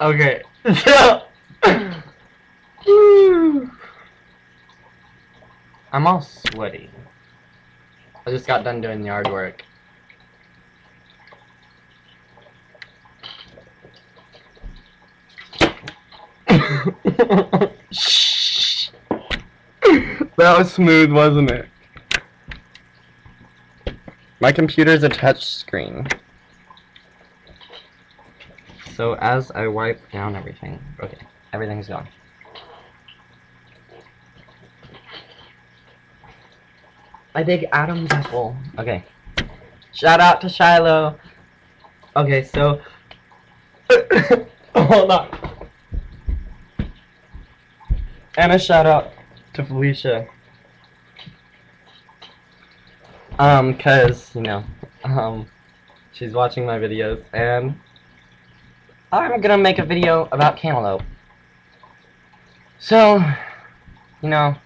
Okay. So I'm all sweaty. I just got done doing yard work. Shh. That was smooth, wasn't it? My computer's a touch screen. So as I wipe down everything, okay, everything's gone. I dig Adam's apple. Okay. Shout out to Shiloh. Okay, so hold on. And a shout out to Felicia. Cause, you know, she's watching my videos and I'm gonna make a video about cantaloupe. So, you know,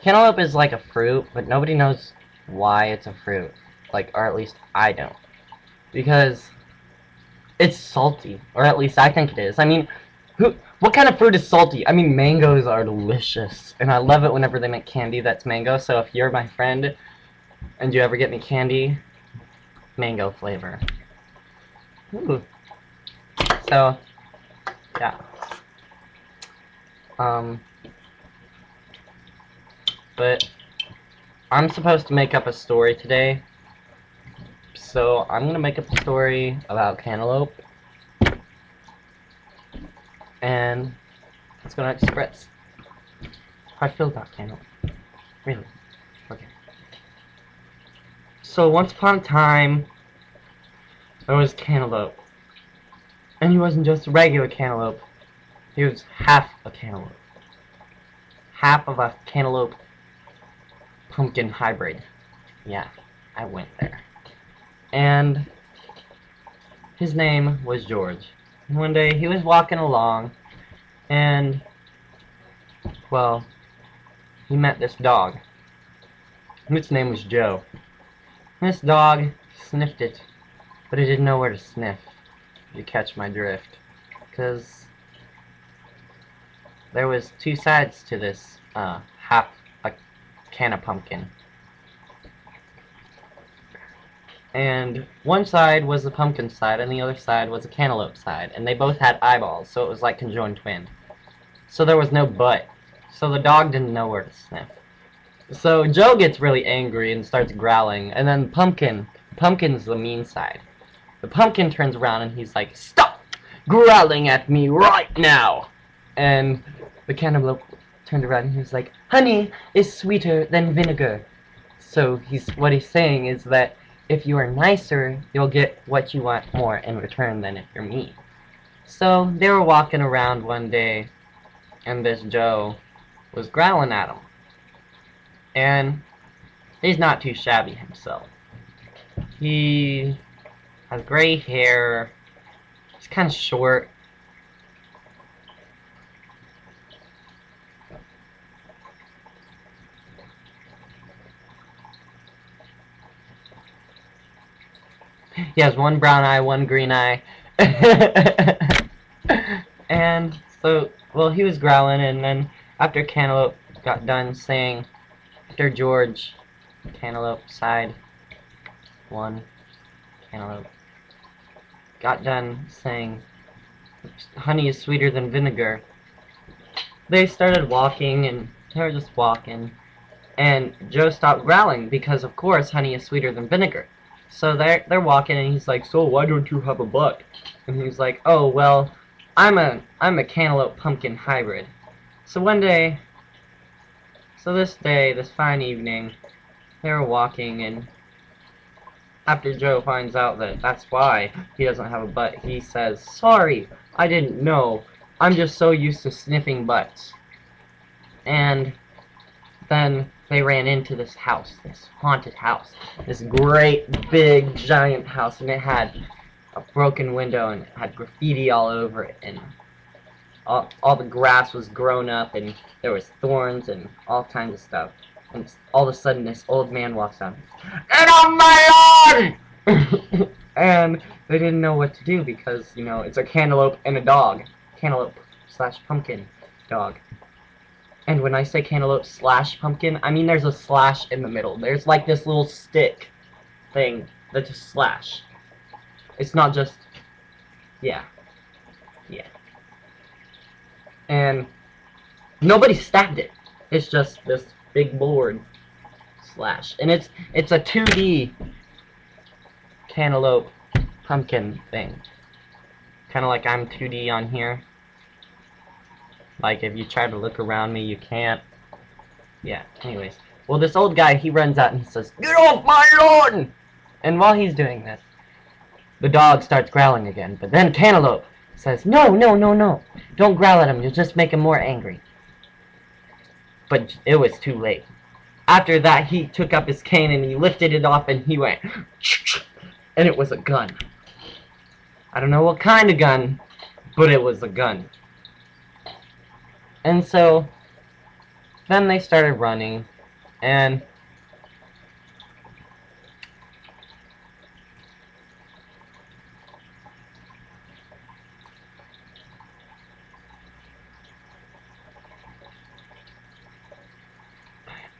cantaloupe is like a fruit, but nobody knows why it's a fruit. Like, or at least I don't. Because it's salty, or at least I think it is. I mean, what kind of fruit is salty? I mean, mangoes are delicious, and I love it whenever they make candy that's mango, so if you're my friend, and you ever get me candy, mango flavor. Ooh. So, yeah. But I'm supposed to make up a story today, so I'm gonna make up a story about cantaloupe, and it's gonna express how I feel about cantaloupe. Really. Okay. So once upon a time, there was cantaloupe. And he wasn't just a regular cantaloupe. He was half a cantaloupe. Half of a cantaloupe pumpkin hybrid. Yeah, I went there. And his name was George. And one day he was walking along, and, well, he met this dog. And its name was Joe. And this dog sniffed it, but he didn't know where to sniff. If you catch my drift. Because there was two sides to this half a can of pumpkin. And one side was the pumpkin side, and the other side was the cantaloupe side. And they both had eyeballs, so it was like conjoined twin. So there was no butt. So the dog didn't know where to sniff. So Joe gets really angry and starts growling, and then Pumpkin's the mean side. The pumpkin turns around and he's like, "Stop growling at me right now!" And the cantaloupe turned around and he was like, "Honey is sweeter than vinegar." So what he's saying is that if you are nicer, you'll get what you want more in return than if you're mean. So they were walking around one day, and this Joe was growling at him. And he's not too shabby himself. He has gray hair. He's kind of short. He has one brown eye, one green eye. And so, well, he was growling, and then after Cantaloupe got done saying, after George, Cantaloupe side one, Cantaloupe got done saying, "Honey is sweeter than vinegar," they started walking, and they were just walking, and Joe stopped growling because, of course, honey is sweeter than vinegar. So they're walking, and he's like, "So why don't you have a butt?" And he's like, "Oh well, I'm a cantaloupe pumpkin hybrid." So one day, this fine evening, they were walking, and after Joe finds out that that's why he doesn't have a butt, he says, "Sorry, I didn't know. I'm just so used to sniffing butts." And then they ran into this house, this haunted house, this great big giant house, and it had a broken window and it had graffiti all over it, and all the grass was grown up, and there was thorns and all kinds of stuff. And all of a sudden this old man walks out. "Get off my lawn!" And they didn't know what to do because, you know, it's a cantaloupe and a dog. Cantaloupe slash pumpkin dog. And when I say cantaloupe slash pumpkin, I mean there's a slash in the middle. There's like this little stick thing that's a slash. It's not just, yeah. Yeah. And nobody stabbed it. It's just this big board slash. And it's a 2D cantaloupe pumpkin thing. Kind of like I'm 2D on here. Like if you try to look around me, you can't. Yeah, anyways. Well, this old guy, he runs out and he says, "Get off my lawn!" And while he's doing this, the dog starts growling again. But then Cantaloupe says, "No, no, no, no. Don't growl at him. You'll just make him more angry." But it was too late. After that, he took up his cane and he lifted it off and he went, and it was a gun. I don't know what kind of gun, but it was a gun. And so then they started running, and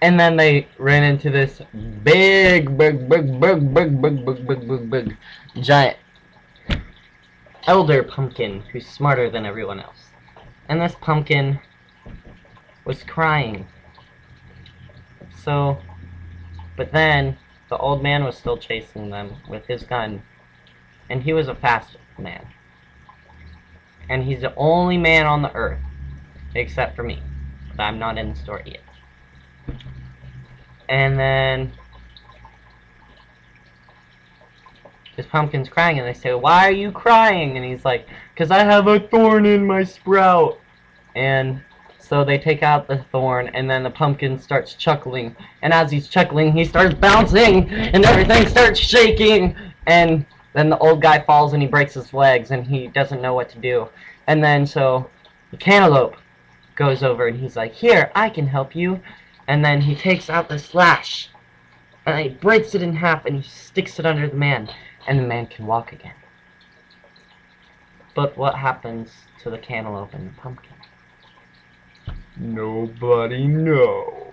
then they ran into this big giant elder pumpkin who's smarter than everyone else. And this pumpkin was crying. So, but then the old man was still chasing them with his gun, and he was a fast man. And he's the only man on the earth, except for me. But I'm not in the story yet. And then this pumpkin's crying, and they say, "Why are you crying?" And he's like, "'Cause I have a thorn in my sprout." And so they take out the thorn, and then the pumpkin starts chuckling. And as he's chuckling, he starts bouncing, and everything starts shaking. And then the old guy falls, and he breaks his legs, and he doesn't know what to do. And then so the cantaloupe goes over, and he's like, "Here, I can help you." And then he takes out the slash, and he breaks it in half, and he sticks it under the man, and the man can walk again. But what happens to the cantaloupe and the pumpkin? Nobody knows.